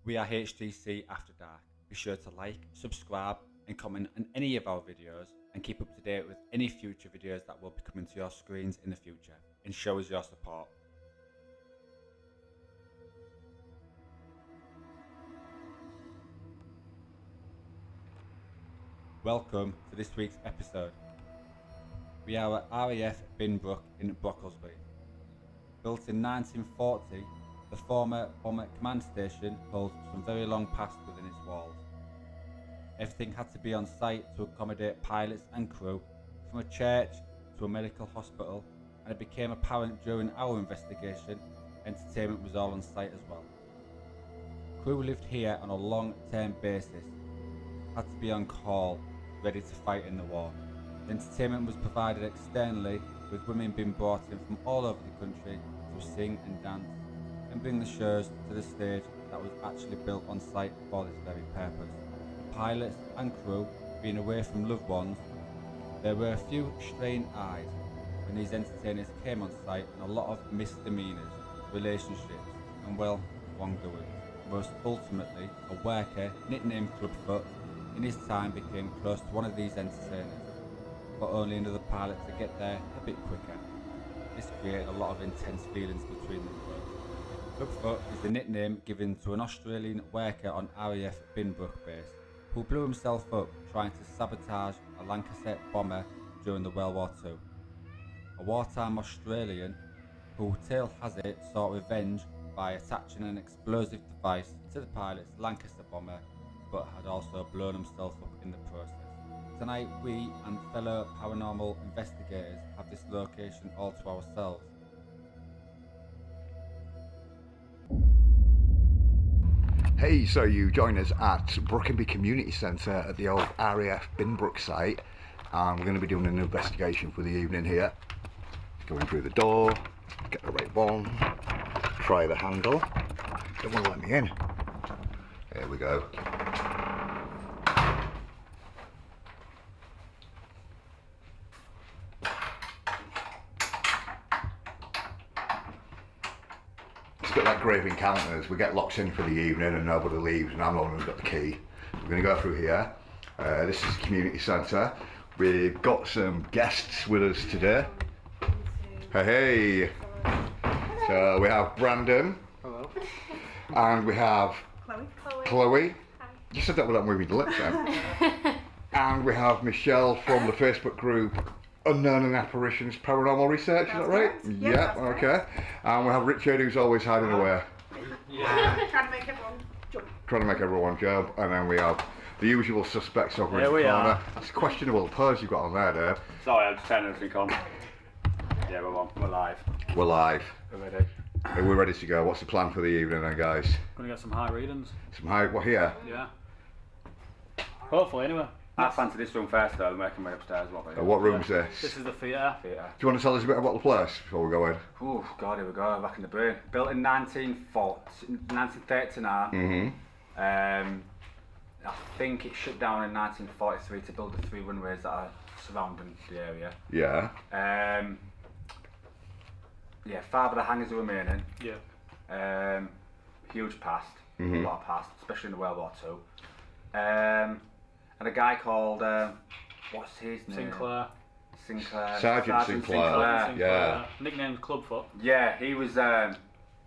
We are HTC After Dark. Be sure to like, subscribe and comment on any of our videos and keep up to date with any future videos that will be coming to your screens in the future, and show us your support. Welcome to this week's episode. We are at RAF Binbrook in Brocklesby. Built in 1940, the former bomber command station holds some very long past within its walls. Everything had to be on site to accommodate pilots and crew, from a church to a medical hospital, and it became apparent during our investigation entertainment was all on site as well. Crew lived here on a long-term basis, had to be on call, ready to fight in the war. The entertainment was provided externally, with women being brought in from all over the country to sing and dance and bring the shows to the stage that was actually built on site for this very purpose. The pilots and crew being away from loved ones, there were a few strained eyes when these entertainers came on site, and a lot of misdemeanors, relationships and, well, wrongdoings. Most ultimately, a worker nicknamed Clubfoot in his time became close to one of these entertainers, but only another pilot to get there a bit quicker. This created a lot of intense feelings between them both. Clubfoot is the nickname given to an Australian worker on RAF Binbrook base, who blew himself up trying to sabotage a Lancaster bomber during the World War II. A wartime Australian who, tale has it, sought revenge by attaching an explosive device to the pilot's Lancaster bomber, but had also blown himself up in the process. Tonight we and fellow paranormal investigators have this location all to ourselves. Hey, so you join us at Brockenby Community Centre at the old RAF Binbrook site, and we're going to be doing an investigation for the evening here. Going through the door, get the right one, try the handle. Don't want to let me in. There we go. It's a bit like Grave Encounters. We get locked in for the evening and nobody leaves, and I'm the one who's got the key. We're going to go through here. This is the community centre. We've got some guests with us today. Hey. So we have Brandon. Hello. And we have Chloe. Hi. You said that without moving the lips then. And we have Michelle from the Facebook group Unknown and Apparitions Paranormal Research, is that right? Correct. Yeah, Yes, okay. correct. And we have Richard, who's always hiding away, Trying to make everyone jump. trying to make everyone jump. And then we have the usual suspects over in Here the we corner. are. That's a questionable pose you've got on there, Dave. Sorry, I'm just turning everything on. Yeah, we're on. We're live. We're live. We're ready. We're ready to go. What's the plan for the evening then, guys? Gonna get some high readings. Some high, what here? Yeah. Hopefully, anyway. I fancy this room first though, making my way upstairs. What room's this? This is the theatre. Do you want to tell us a bit about the place before we go in? Oh god, here we go, back in the brain. Built in 1939. I think it shut down in 1943 to build the 3 runways that are surrounding the area. Yeah. Yeah, 5 of the hangars are remaining. Yeah. Huge past, a lot of past, especially in the World War II. And a guy called, what's his name? Sinclair. Sergeant Sinclair. Yeah. Nicknamed Clubfoot. Yeah, he was a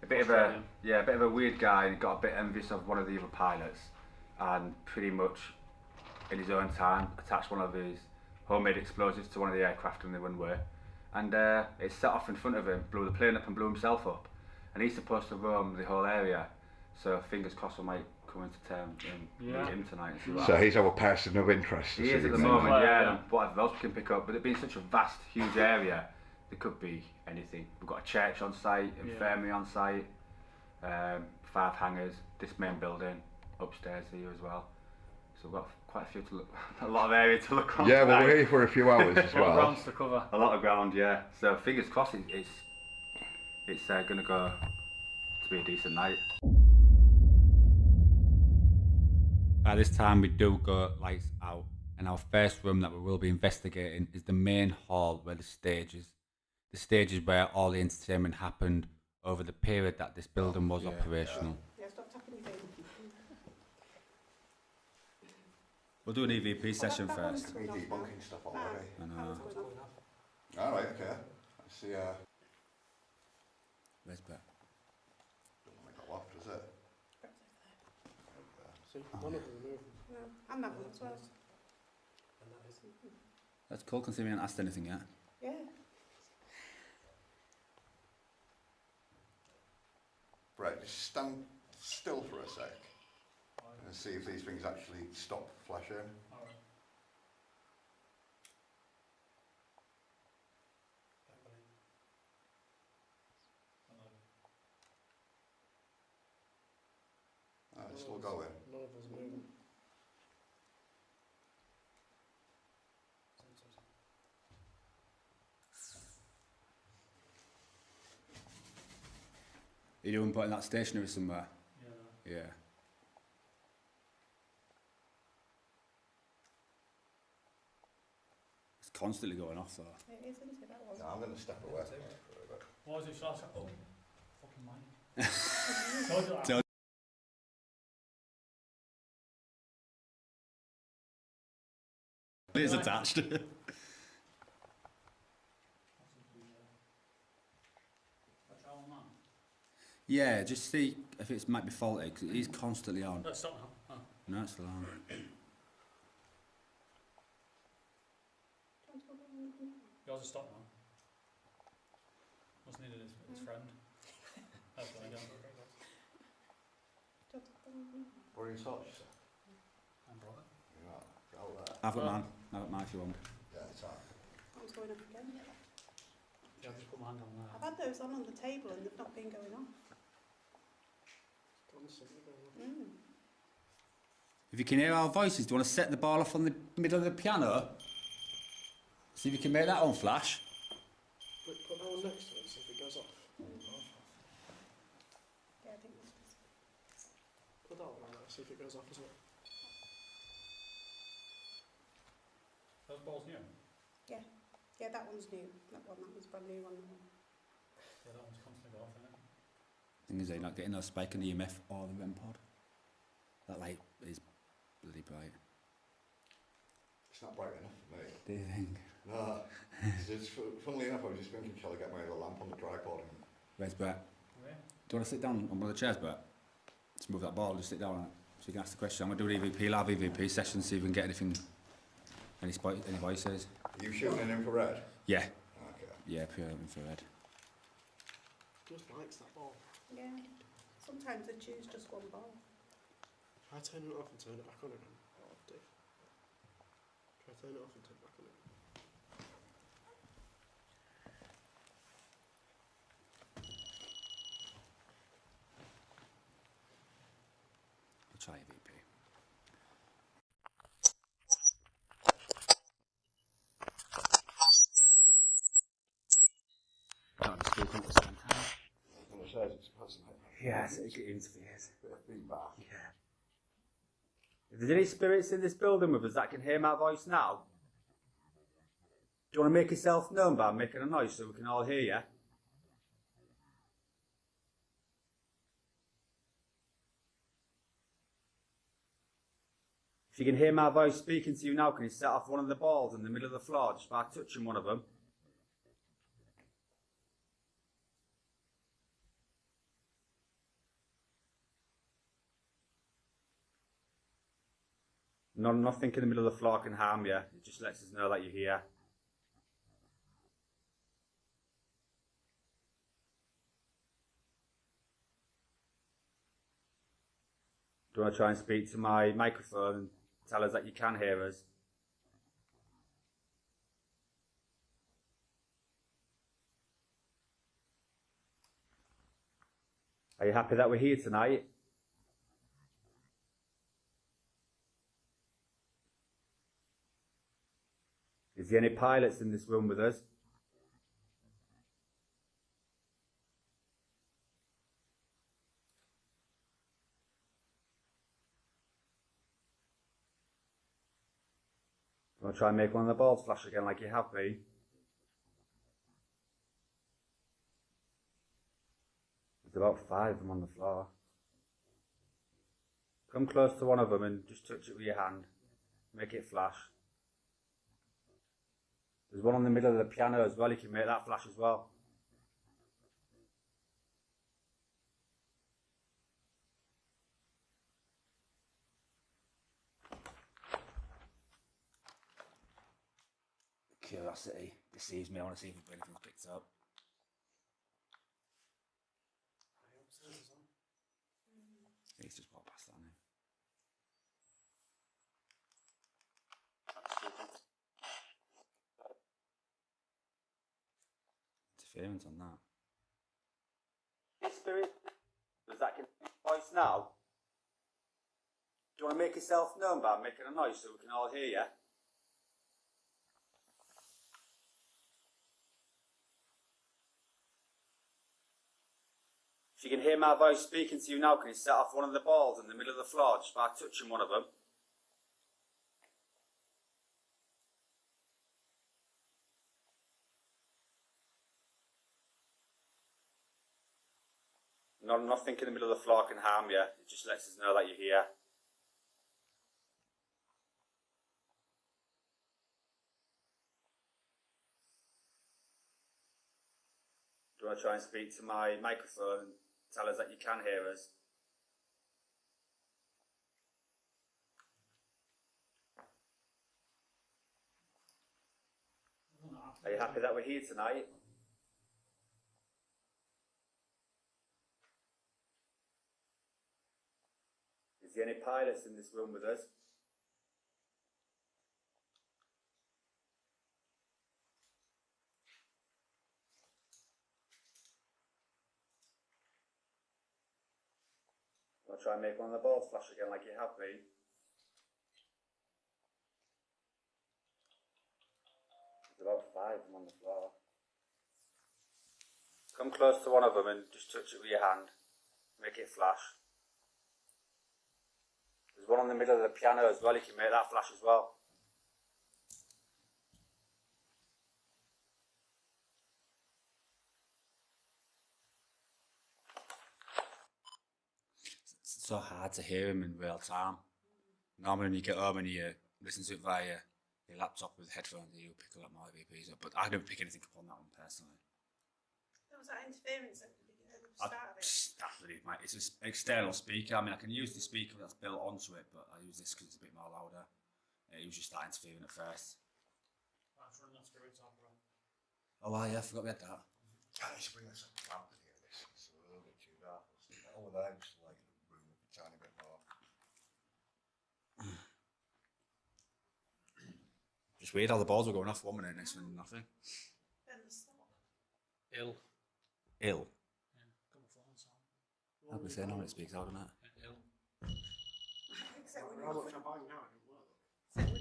bit of a Australian. bit of a weird guy, and got a bit envious of one of the other pilots, and pretty much in his own time attached one of his homemade explosives to one of the aircraft on the runway, and it set off in front of him, blew the plane up and blew himself up, and he's supposed to roam the whole area, so fingers crossed we might come into town and meet him tonight and see what So happens. he's our person of interest. He is at the evening. moment, Sinclair, yeah, yeah. and whatever else we can pick up, but it being such a vast, huge area, there could be anything. We've got a church on site, infirmary on site, 5 hangars, this main building, upstairs here as well. So we've got quite a few to look, a lot of area to look on. Yeah, well, tonight. we're here for a few hours as What well. grounds to cover? A lot of ground, yeah. So fingers crossed, it's going to go to be a decent night. By this time we do go lights out, and our first room that we will be investigating is the main hall where the stage is. The stage is where all the entertainment happened over the period that this building was operational. Yeah, stop tapping your phone. We'll do an EVP session first. Me debunking stuff already. I know. Alright, okay. Let's see, Where's Bet? doesn't make a loft, does it? See, none of them are moving. No, and that one as well. And that is. That's cool, considering we haven't asked anything yet. Yeah. Right, just stand still for a sec and see if these things actually stop flashing. It's still going. None of us are moving. Are you doing putting that stationery somewhere? Yeah. It's constantly going off though. It is, isn't it? That one. No, I'm going to step away. What was it? Shall I say? Oh, fucking mine. Told you that. Told- It is attached. Yeah, just see if it might be faulty, because it is constantly on. Let's stop now. Oh. No, it's still on. Yours is stopped now. Must need his friend. That's what I got. What are your thoughts? And brother. Yeah, go there. I've got mine. I've got mine if you want. Yeah, it's on. That one's going off again. Yeah, I've just put my hand on there. I've had those on the table and they've not been going off. Constantly going on. If you can hear our voices, do you want to set the ball off on the middle of the piano? See if you can make that one flash. Put that one next to it, see if it goes off. Yeah, I think that's Put that one on there, see if it goes off as well. Those balls new? Yeah. Yeah, that one's new. That one's a brand new one. Yeah, that one's constantly going off, isn't it? Thing is, they're not getting no spike in the EMF or the REM pod. That light is bloody bright. It's not bright enough for me. Do you think? No. Funnily enough, I was just thinking, shall I get my other lamp on the tripod? And Where's Brett? Where? Do you want to sit down on one of the chairs, Brett? Let's move that ball, just sit down on it. So you can ask the question. I'm going to do an EVP, live EVP session, see if we can get anything, any voices. are you shooting in infrared? Yeah. Okay. Yeah, pure infrared. Just likes that ball. Yeah. Sometimes they choose just one ball. Try turning it off and turn it back on again. Dave. Try turn it off and turn it back on again. I'll try EVP. Can't just speak at the same time. And it says it's passing it. Yes, it interferes. Bit of feedback. Yeah. If there's any spirits in this building with us that can hear my voice now, do you want to make yourself known by making a noise so we can all hear you? If you can hear my voice speaking to you now, can you set off one of the balls in the middle of the floor just by touching one of them? Nothing in the middle of the floor can harm you. It just lets us know that you're here. Do you want to try and speak to my microphone and tell us that you can hear us? Are you happy that we're here tonight? Is there any pilots in this room with us? Want to try and make one of the balls flash again like you have been? There's about 5 of them on the floor. Come close to one of them and just touch it with your hand. Make it flash. There's one on the middle of the piano as well, you can make that flash as well. Curiosity deceives me, I want to see if anything's picked up. He's just walked past that now. Interference on that. Hey Spirit, does that get voice now? Do you want to make yourself known by making a noise so we can all hear you? If you can hear my voice speaking to you now, can you set off one of the balls in the middle of the floor just by touching one of them? Nothing in the middle of the floor can harm you. It just lets us know that you're here. Do you want to try and speak to my microphone and tell us that you can hear us? Are you happy that we're here tonight? Is there any pilots in this room with us? I'll try and make one of the balls flash again like you have been. There's about 5 of them on the floor. Come close to one of them and just touch it with your hand. Make it flash. There's one on the middle of the piano as well, you can make that flash as well. It's so hard to hear him in real time. Normally when you get home and you listen to it via your laptop with headphones, you'll pick a lot more EVPs up. But I didn't pick anything up on that one personally. There was that interference at the start of it. It's an external speaker. I mean, I can use the speaker that's built onto it, but I use this because it's a bit more louder. It was just that interfering at first. That's running that spirit opera. Oh, yeah, I forgot we had that. I need to bring this up lamp in here. This is a little bit too dark. Over there, just like the room a tiny bit more. Just weird how the balls were going off 1 minute, next minute nothing. Then the stop. Ill. Ill. Yeah, come on, phone song. I'll be saying how it speaks out, doesn't it? Ill. Except when How you're much I'm buying now, I don't work. Except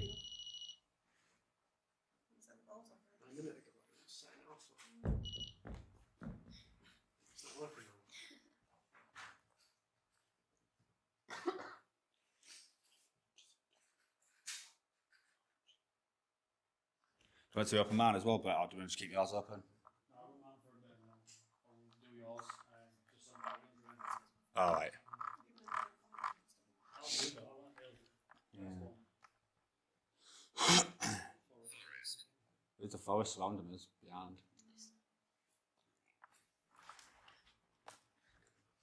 when you're set the balls off. A minute ago, I was setting it off. It's not working now. Do you want to open mine as well, but I'll do just keep yours open. No, I'm on for a bit now. I'll do yours, just some back injury. Alright. I'll do that, I won't ill. Yeah. There's a forest surrounding us behind.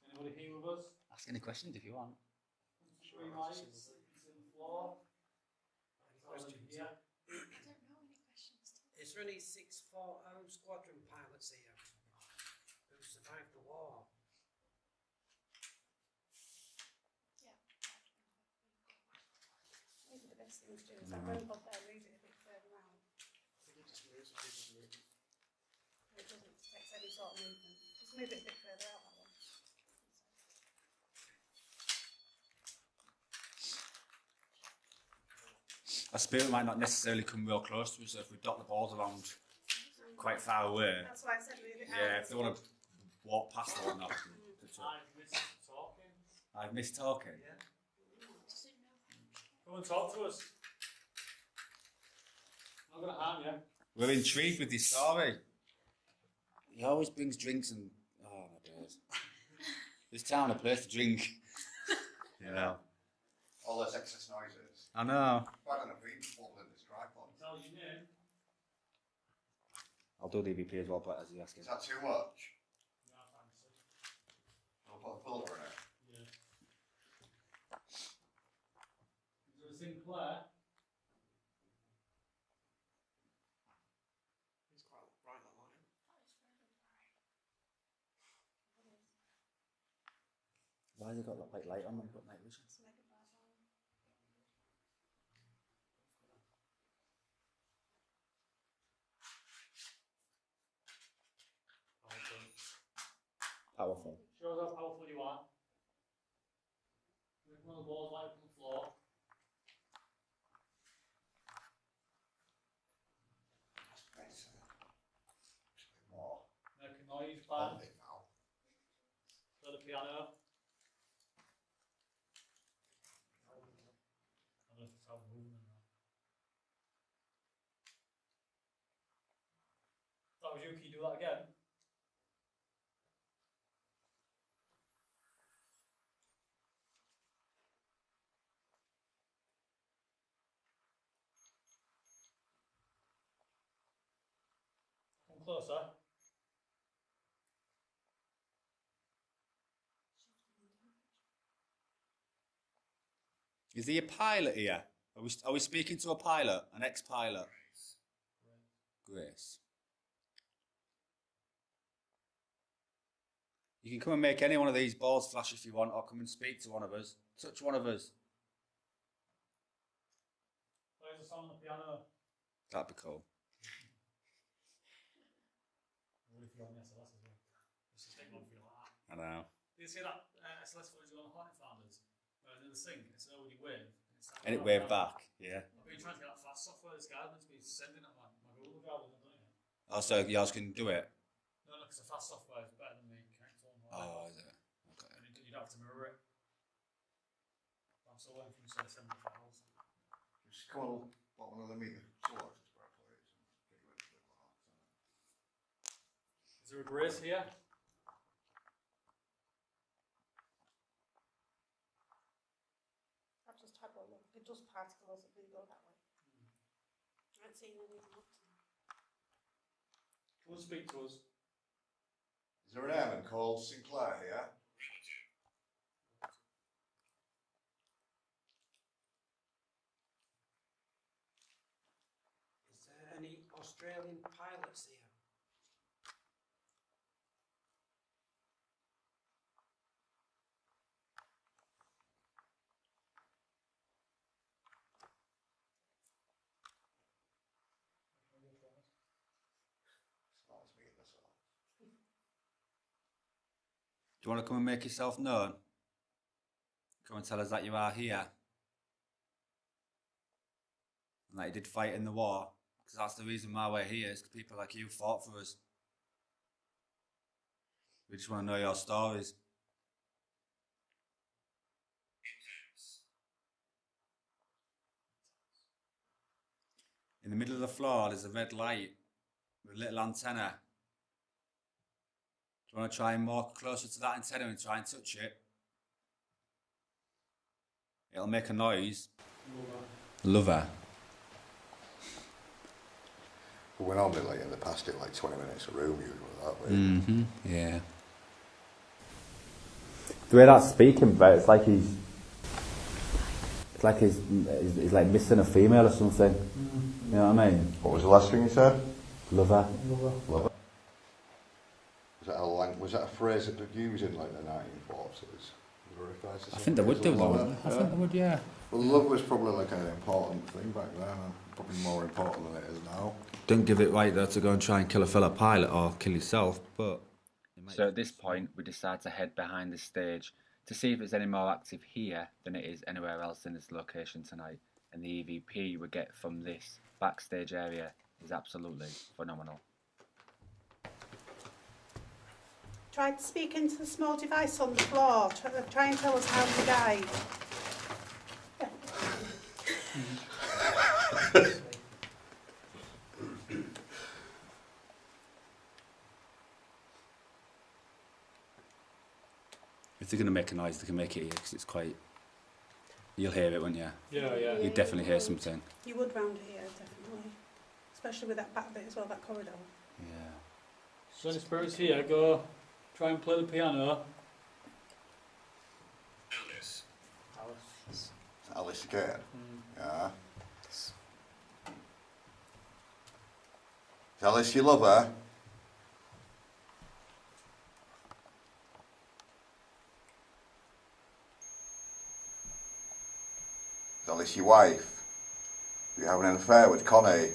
Anybody here with us? Ask any questions if you want. 3 lights, it's in the floor. Questions? Yeah. Is there any 640 squadron pilots here who survived the war? Maybe the best thing to do is that robot there, move it a bit further out. I think it just moves, it just moves. It doesn't detect any sort of movement. Just move it a bit further out, that one. A spirit might not necessarily come real close to us, so if we dot the balls around quite far away, That's why I said move it out. yeah, if they want to walk past or not. I've missed talking. I've missed talking. Yeah. Come and talk to us. I'm not going to harm you. We're intrigued with this story. He always brings drinks and... Oh my days. This town a place to drink. You know. All those excess noises. I know. Bad enough even holding this tripod. Tell you name. I'll do the EVP as well, but as you ask Is it. that too much? Yeah, fancy. I'll put a filter in it. Yeah. Is there a Sinclair? It's quite bright, that light. Why has it got that white light on when you've got night vision? It's mega bad on. Powerful. Shows how powerful you are. Make one of the balls light up on the floor. That's better. It's a bit more. Make a noise, On bang. it now. Play the piano. I don't know if it's how moving or not. If that was you, can you do that again? Come closer. Is he a pilot here? Are we speaking to a pilot? An ex-pilot? Grace. You can come and make any one of these balls flash if you want, or come and speak to one of us. Touch one of us. Plays a song on the piano. That'd be cool. What if you're on the SLS as well? Let's just take one for you like that. I know. Did you see that SLS footage on the Haunted Founders? Where it's in the sink, it's an OD wave. And it waved back, yeah. I've been trying to get that fast software this guy's meant to be sending it on my Google Drive, hasn't done it yet. Oh, so yours can do it? No, because the fast software is better than the correct one. Oh, is it? Okay. And you don't have to mirror it. I'm still waiting for you to send the files. Just come on, bottom of the meter. Sort of spread plates and get you ready for the glass. Is there a grace here? I've just had one. It does particles that do go that way. I haven't seen anything up to now. Come and speak to us. Is there an airman called Sinclair here? Is there any Australian pilots here? Smells me in this one. Do you want to come and make yourself known? Come and tell us that you are here. And that you did fight in the war. Because that's the reason why we're here, is because people like you fought for us. We just want to know your stories. In the middle of the floor, there's a red light with a little antenna. Do you want to try and walk closer to that antenna and try and touch it? It'll make a noise. Lover. But we're normally like in the past it like 20 minutes a room usually, that way. Mm-hmm. Yeah. The way that's speaking about, it's like he's like missing a female or something. You know what I mean? What was the last thing you said? Lover. Love it. Was that a phrase that they'd use in like the 1940s? I think they would do though. I think they would, yeah. Well, love was probably like an important thing back then, and probably more important than it is now. Don't give it right though to go and try and kill a fellow pilot or kill yourself, but... So at this point, we decide to head behind the stage to see if it's any more active here than it is anywhere else in this location tonight. And the EVP we get from this backstage area is absolutely phenomenal. Try to speak into the small device on the floor. Try and tell us how to guide. If they're going to make a noise, they can make it here because it's quite... You'll hear it, won't you? Yeah, yeah. You definitely hear something. You would round here, definitely. Especially with that back bit as well, that corridor. Yeah. So any spirits here, go try and play the piano. Alice. Alice again. Yeah. Is Alice your lover? Is Alice your wife? Are you having an affair with Connie?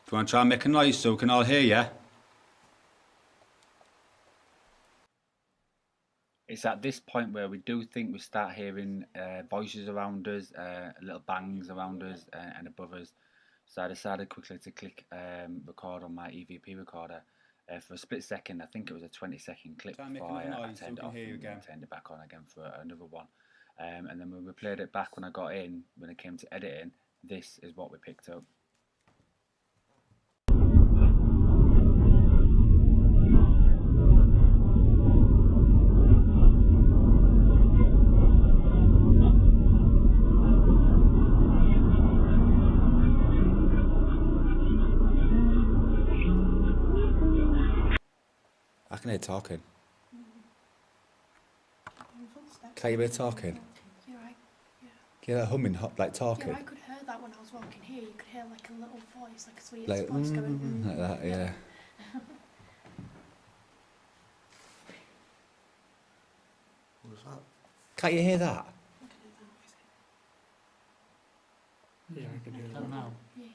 Do you want to try and make a noise so we can all hear you? It's at this point where we do think we start hearing voices around us, little bangs around us and above us. So I decided quickly to click record on my EVP recorder. For a split second, I think it was a 20-second clip before I turned it off and turned it back on again for another one. And then when we played it back when I got in, when it came to editing, this is what we picked up. I can hear talking. Can you hear talking? Yeah, right. Yeah. Can you hear humming, like talking? Yeah, I could hear that when I was walking here. You could hear like a little voice, like a sweet Like, voice going. like that, yeah. What was that? Can't you hear that? Yeah, I can hear I that. don't know. Yeah, you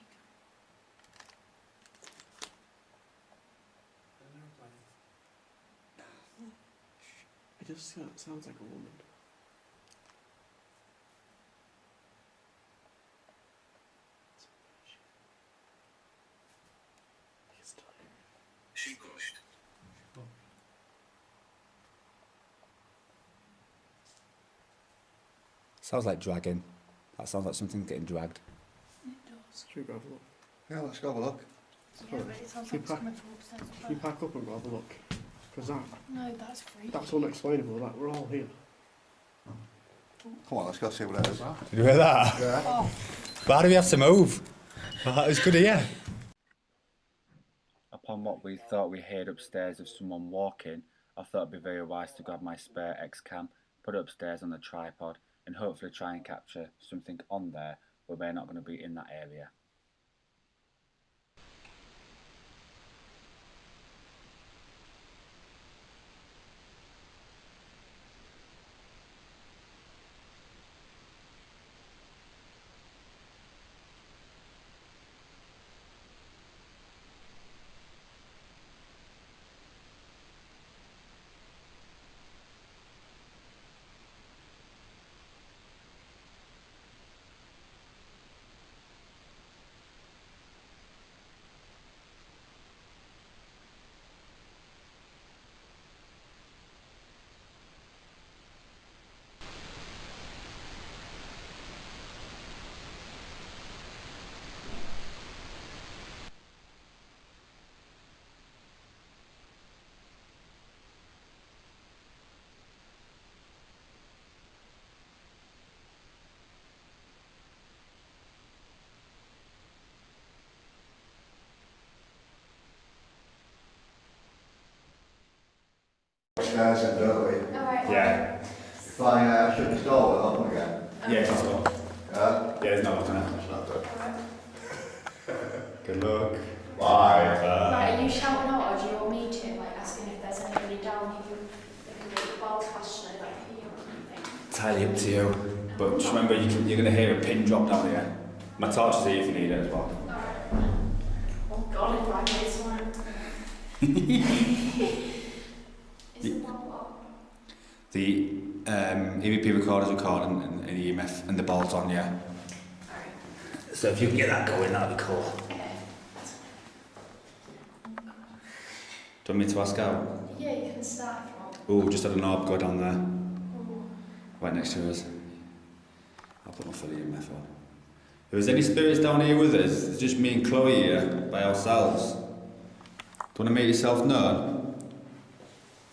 It just sounds like a woman. She pushed. Sounds like dragging. That sounds like something getting dragged. it does. Should we go have a look? Yeah, let's go have a look. Yeah, but it sounds Should we like it's pack- coming from upstairs. as Should we well. pack up and go have a look? Because No, that's freaky. that's unexplainable. That we're all here. Come on, let's go see what it is. Did you hear that? Yeah. Why do we have to move? That was good, yeah. Upon what we thought we heard upstairs of someone walking, I thought it'd be very wise to grab my spare X-cam, put it upstairs on the tripod, and hopefully try and capture something on there where we're not going to be in that area. Upstairs then, don't we? Alright. Yeah. If I shut this door, we'll open again. Yeah, it's not. Yeah? Yeah, it's not gonna. It's not good. Good luck. Bye. Right, are you shouting out or do you want me to, like, asking if there's anybody down here who can make balls faster, like, here or something? Entirely up to you. But just remember, you're going to hear a pin drop down here. My torch is here if you need it as well. Alright. Oh god, if I made someone. Isn't that what? The EVP recorder's recording and the EMF and the ball's on, yeah. Alright. So if you can get that going, that'd be cool. Okay. Do you want me to ask out? Yeah, you can start if you want. Oh, just had an orb go down there. Ooh. Right next to us. I'll put my filling method on. If there's any spirits down here with us, it's just me and Chloe here, by ourselves. Do you want to make yourself known?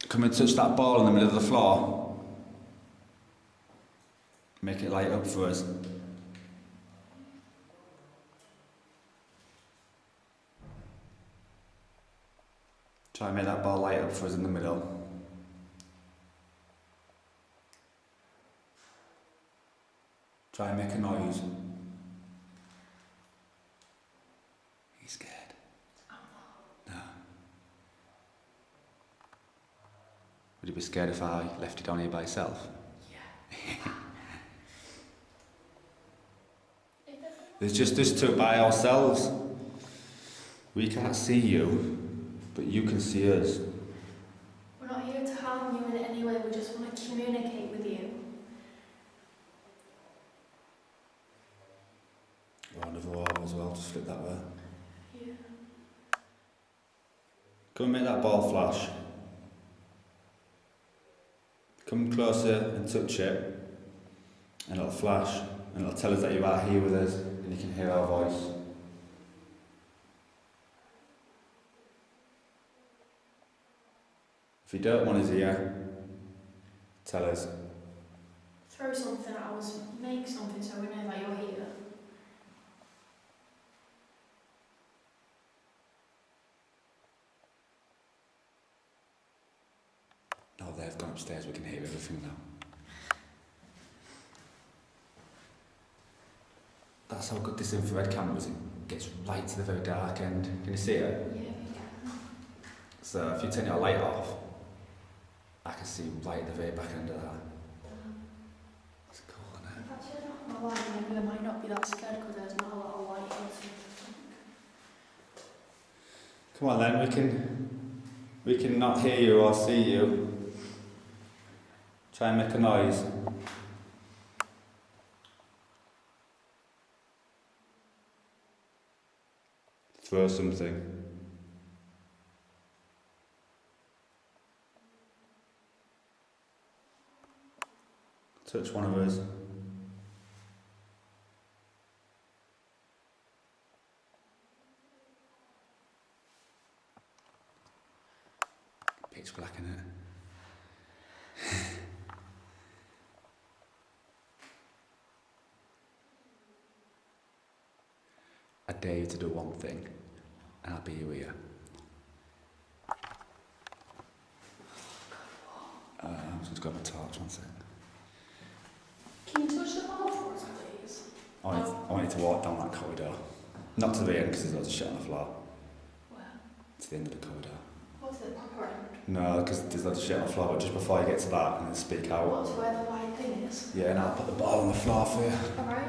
Come and touch that ball in the middle of the floor. Make it light up for us. Try and make that ball light up for us in the middle. Try and make a noise. Are you scared? No. Would you be scared if I left you down here by yourself? Yeah. There's just us two by ourselves. We can't see you, but you can see us. We're not here to harm you in any way, we just want to communicate with you. Round of the wall as well, just flip that way. Yeah. Come and make that ball flash. Come closer and touch it, and it'll flash, and it'll tell us that you are here with us, and you can hear our voice. If you don't want us here, tell us. Throw something at us, make something so we know that you're here. Now they've gone upstairs, we can hear everything now. That's how good this infrared camera is. It gets right to the very dark end. Can you see it? Yeah, we can. So if you turn your light off, I can see right at the very back end of that. It's cool, isn't it? If I turn off my light, maybe I might not be that scared because there's not a lot of light or something. Come on then, we can not hear you or see you. Try and make a noise. Throw something. Touch one of us. Pitch black in it. I dare you to do one thing, and I'll be your ear. I'm just going to grab my torch, one second. Can you touch the ball for us, please? I want you to walk down that corridor. Not to the end, because there's loads of shit on the floor. Where? To the end of the corridor. What's the proper end? No, because there's loads of shit on the floor, but just before you get to that, and then speak out. What's where the light thing is? Yeah, and I'll put the ball on the floor for you. Alright,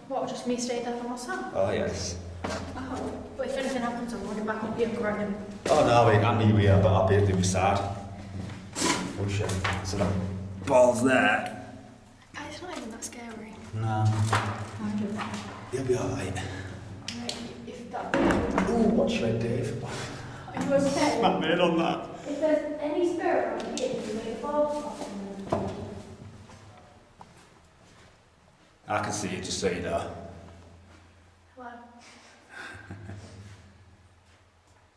what, just me stay there for myself? Oh, yes. Oh, but if anything happens, I'm running back up here crying. Oh, no, I'm here, but I'll be at the other side. Oh, shit. So the ball's there. It's not even that scary. No. You'll be alright. Right, if that... Ooh, watch your head, Dave. Are you okay? Smack me on that. If there's any spirit around here, you make a ball off them. I can see you, just so you know. Hello?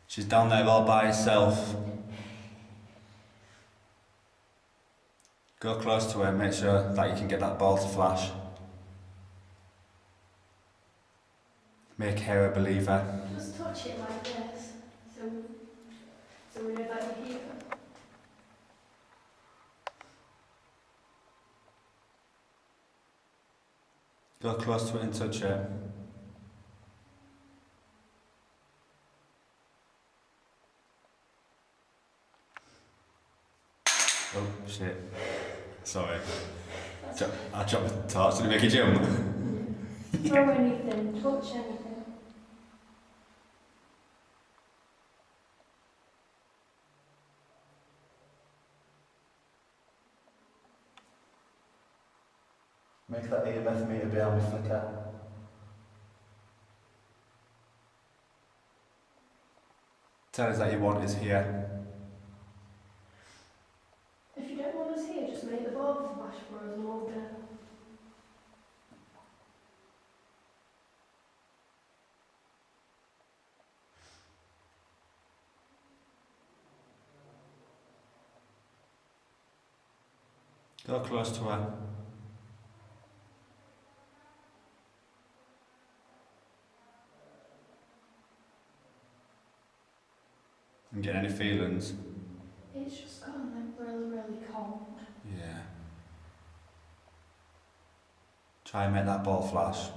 She's down there all by herself. Go close to her and make sure that you can get that ball to flash. Make her a believer. Just touch it like this, so we know that you're here. Go close to it and touch it. Oh shit. Sorry. I dropped the torch. Did it make a jump? Throw anything, touch anything. Make that EMF meter behind me flicker. Tell us that you want us here. If you don't want us here, just make the bulb flash for us and we'll go. Go close to her. And get any feelings? It's just gotten like really, really cold. Yeah. Try and make that ball flash.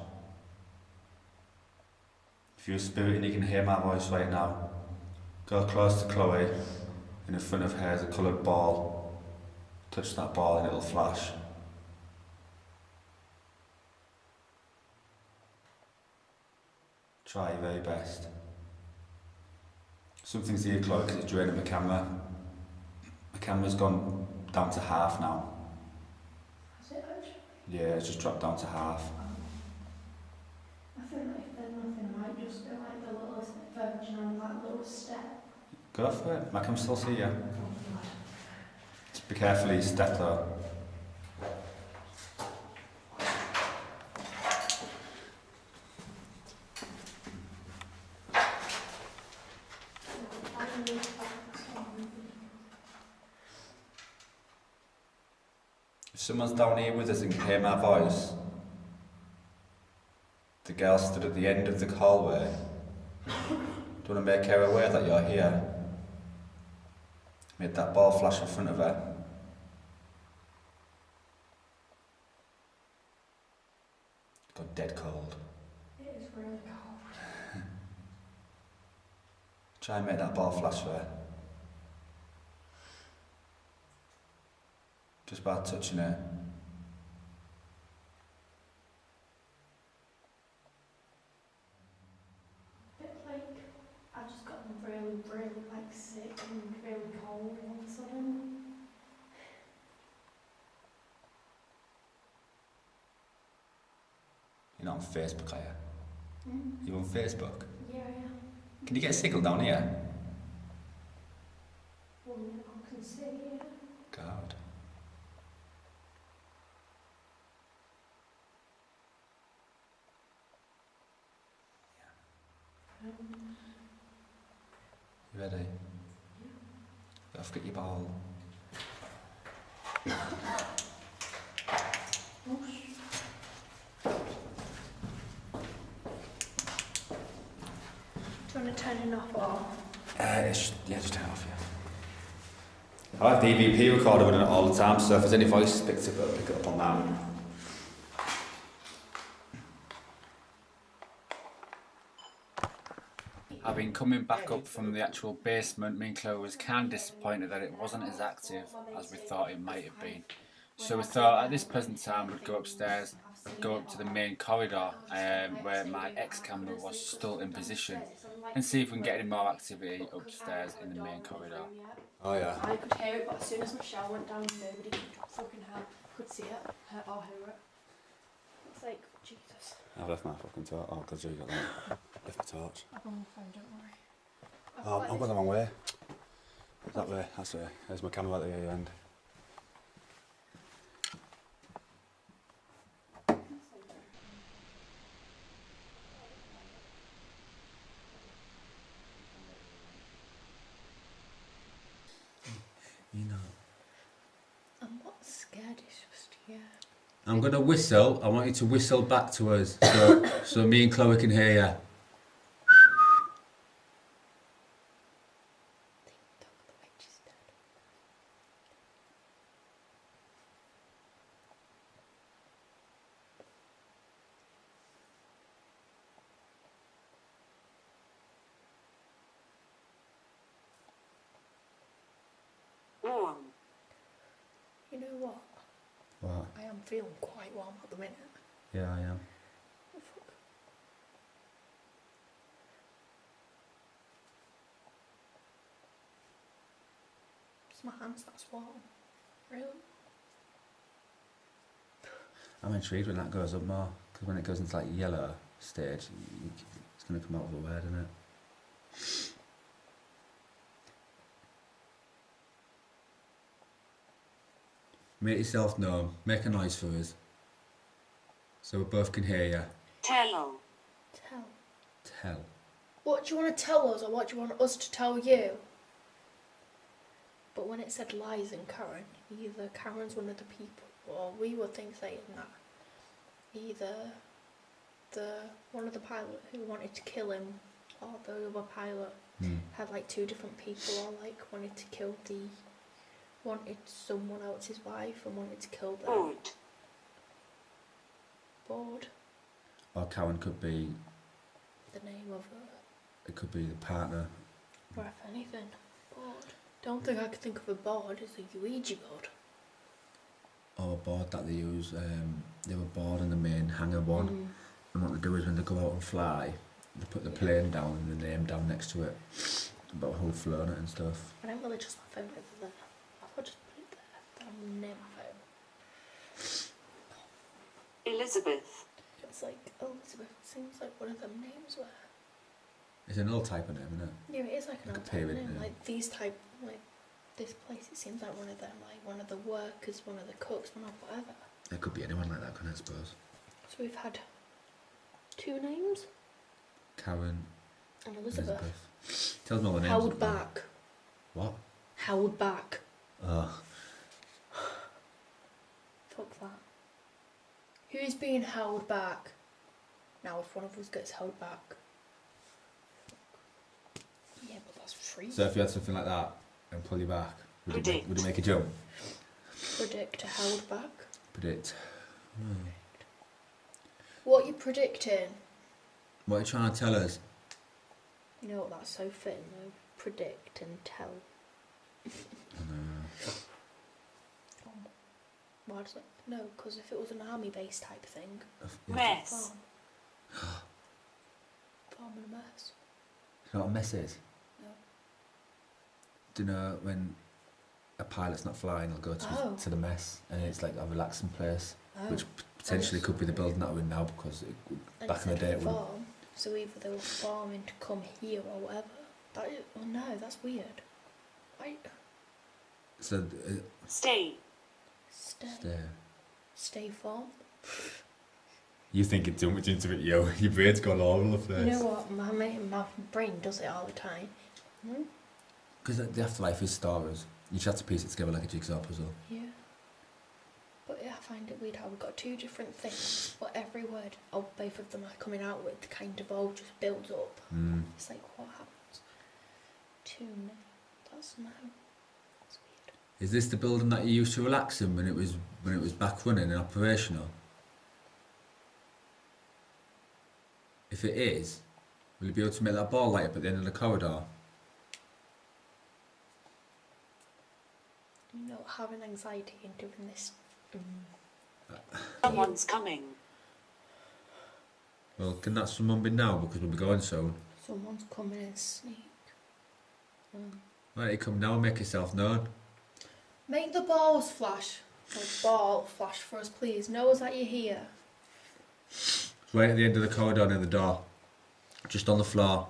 If you're a spirit and you can hear my voice right now, go close to Chloe, and in front of her is a coloured ball. Touch that ball and it'll flash. Try your very best. Something's here, Chloe, because it's draining my camera. My camera's gone down to half now. Has it actually? Yeah, it's just dropped down to half. I think that if there's nothing, I might just do like the littlest version on that little step. Go for it. I can still see you. Just be careful, you step though. If someone's down here with us and can hear my voice, the girl stood at the end of the hallway. Do you want to make her aware that you're here? Made that ball flash in front of her. It's got dead cold. It is really cold. Try and make that ball flash for her. Just by touching it. Bit like I've just gotten really, really like sick and really cold all of a sudden. You're not on Facebook, are you? Mm. You're on Facebook? Yeah. Can you get a signal down here? Well, I can see it. God. You ready? Yeah. I've got your ball. Do you want to turn it off or? Yeah, just turn it off, yeah. I have the EVP recorder running it all the time, so if there's any voices picked up, I'll pick it up on that. Having coming back up from the actual basement, me and Chloe was kind of disappointed that it wasn't as active as we thought it might have been. So we thought at this present time we'd go upstairs, go up to the main corridor where my ex-camera was still in position, and see if we can get any more activity upstairs in the main corridor. Oh yeah. I could hear it, but as soon as Michelle went down, nobody could see it, or hear it. It's like, Jesus. I've left my fucking torch. Oh, because you got that. Left the torch. I've on my phone, don't worry. Oh, I'm going the wrong way. That way, that's the way. There's my camera at the other end. You know. I'm not scared, it's just, yeah. I'm going to whistle. I want you to whistle back to us so me and Chloe can hear you. You know what? What? I am feeling quite warm at the minute. Yeah, I am. Oh, fuck. It's my hands that's warm. Really? I'm intrigued when that goes up more, because when it goes into like yellow stage, it's going to come out of the word, isn't it? Make yourself known. Make a noise for us, so we both can hear you. Tell. Tell. What do you want to tell us, or what do you want us to tell you? But when it said Lies and Karen, either Karen's one of the people, or we were saying that either one of the pilot who wanted to kill him, or the other pilot had like two different people, or like wanted someone else's wife and wanted to kill them. Bored. Or Karen could be The name of it could be the partner. or if anything, bored. Don't think I could think of a board as a Ouija board. Or a board that they use. They were bored in the main hangar one, and what they do is when they go out and fly, they put the plane down and the name down next to it, about who flown it and stuff. I don't really trust my phone over there. I would just put it there. But I'm near my phone. Elizabeth. It's like Elizabeth. Seems like one of them names were. It's an old type of name, isn't it? Yeah, it is like an Like a old type of period name. name. Like these type, like this place. It seems like one of them. Like one of the workers, one of the cooks, one of whatever. It could be anyone like that, couldn't it, I suppose? So we've had two names. Karen, And Elizabeth. Tells me all the names. Held up there. back. What? Held back. Oh. Fuck that. Who's being held back? Now if one of us gets held back. Yeah, but that's free. So if you had something like that and pull you back, would it Predict. make a jump? Predict a held back. Predict. What are you predicting? What are you trying to tell us? You know what, that's so fitting though. Predict and tell. Why does it? No, because if it was an army base type thing. Mess. Farm and a mess. You know what a mess is? No. Do you know when a pilot's not flying, they'll go to the mess, and it's like a relaxing place, which potentially could be the building that we're in now, because back in the day it would. Farm, so either they were farming to come here or whatever. That is, oh no, that's weird. So Stay. Stay farm. You thinking too much into it, yo. Your brain's gone all over the place. You know what? My brain does it all the time. Because the afterlife is stories. You just have to piece it together like a jigsaw puzzle. Yeah. But yeah, I find it weird how we've got two different things, but every word of both of them are coming out with kind of all just builds up. It's like, what happens? Two names. That's no. That's weird. Is this the building that you used to relax in when it was back running and operational? If it is, will you be able to make that ball light up at the end of the corridor? You know, having anxiety and doing this. Someone's coming. Well, can that someone be now, because we'll be going soon? Someone's coming in sneak. Right, you come now and make yourself known. Make the balls flash. The ball flash for us, please. Know us that you're here. Right at the end of the corridor near the door. Just on the floor.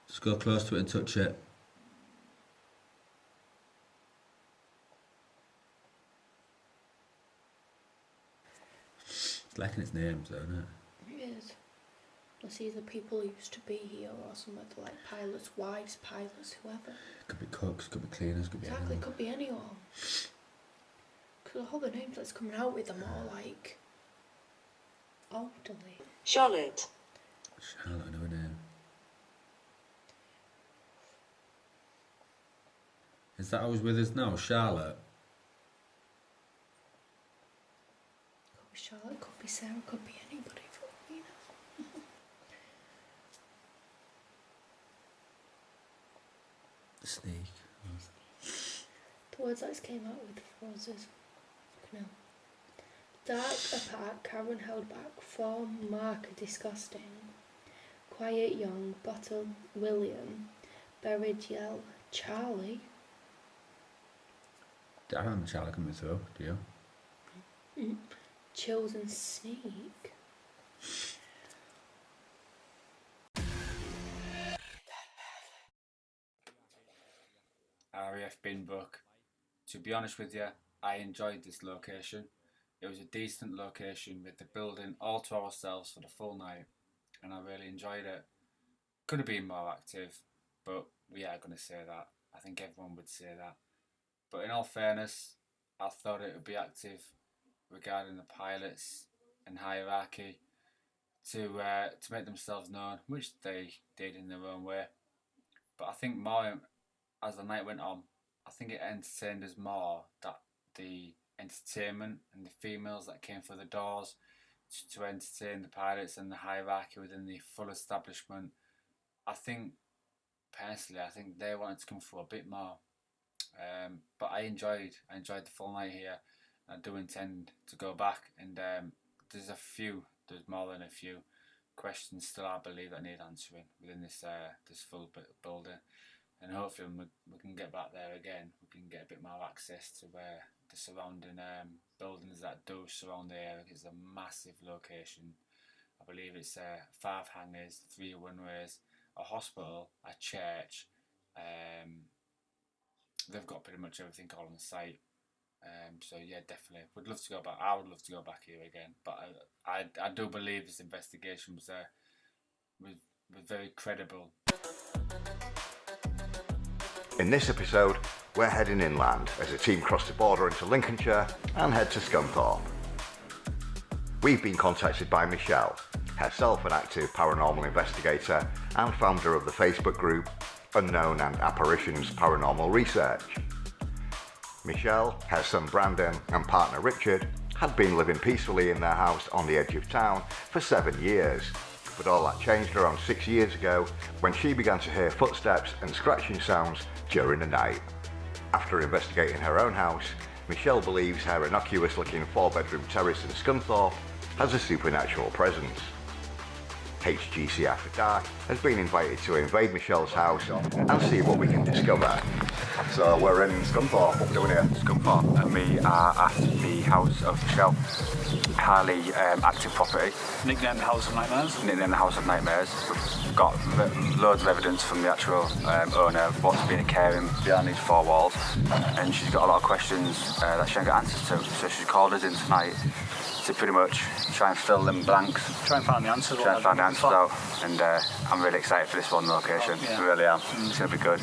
Just go close to it and touch it. It's liking its name, though, isn't it? It is. It's either people who used to be here or some other like pilots' wives, pilots, whoever. Could be cooks, could be cleaners, could be Exactly, anyone. could be anyone. Because all the names that's coming out with them are like elderly. Charlotte. Charlotte, I know her name. Is that who's with us now, Charlotte? Could be Charlotte, could be Sarah, could be anybody. You know. Sneak. The words that came out with for us is no. Dark apart, Karen held back, form, mark, disgusting. Quiet young, bottle, William, buried yell, Charlie. I don't remember Charlotte coming through, do you? Chosen sneak. RAF Binbrook. To be honest with you, I enjoyed this location. It was a decent location with the building all to ourselves for the full night, and I really enjoyed it. Could have been more active, but we are going to say that. I think everyone would say that. But in all fairness, I thought it would be active regarding the pilots and hierarchy to make themselves known, which they did in their own way. But I think more as the night went on, I think it entertained us more that the entertainment and the females that came through the doors to entertain the pilots and the hierarchy within the full establishment. I think, personally, they wanted to come through a bit more. But I enjoyed the full night here. I do intend to go back, and there's more than a few questions still, I believe, that need answering within this full building, and hopefully when we can get back there again, we can get a bit more access to the surrounding buildings that do surround the area. It's a massive location. I believe it's 5 hangars, 3 runways, a hospital, a church. They've got pretty much everything all on the site. So yeah, definitely would love to go back. I would love to go back here again, but I do believe this investigation was very credible. In this episode, we're heading inland as a team cross the border into Lincolnshire and head to Scunthorpe. We've been contacted by Michelle, herself an active paranormal investigator and founder of the Facebook group Unknown and Apparitions Paranormal Research. Michelle, her son Brandon and partner Richard had been living peacefully in their house on the edge of town for 7 years, but all that changed around 6 years ago when she began to hear footsteps and scratching sounds during the night. After investigating her own house, Michelle believes her innocuous looking 4-bedroom terrace in Scunthorpe has a supernatural presence. HGC After Dark has been invited to invade Michelle's house and see what we can discover. So we're in Scunthorpe, what are we doing here? Scunthorpe, and we are at the house of Michelle. Highly active property. Nicknamed the House of Nightmares. Nicknamed the House of Nightmares. We've got loads of evidence from the actual owner of what's been occurring behind these 4 walls, and she's got a lot of questions that she hasn't got answers to. So she's called us in tonight to pretty much try and fill them blanks. Try and find the answers. Out, and I'm really excited for this one location. Yeah. I really am. It's going to be good.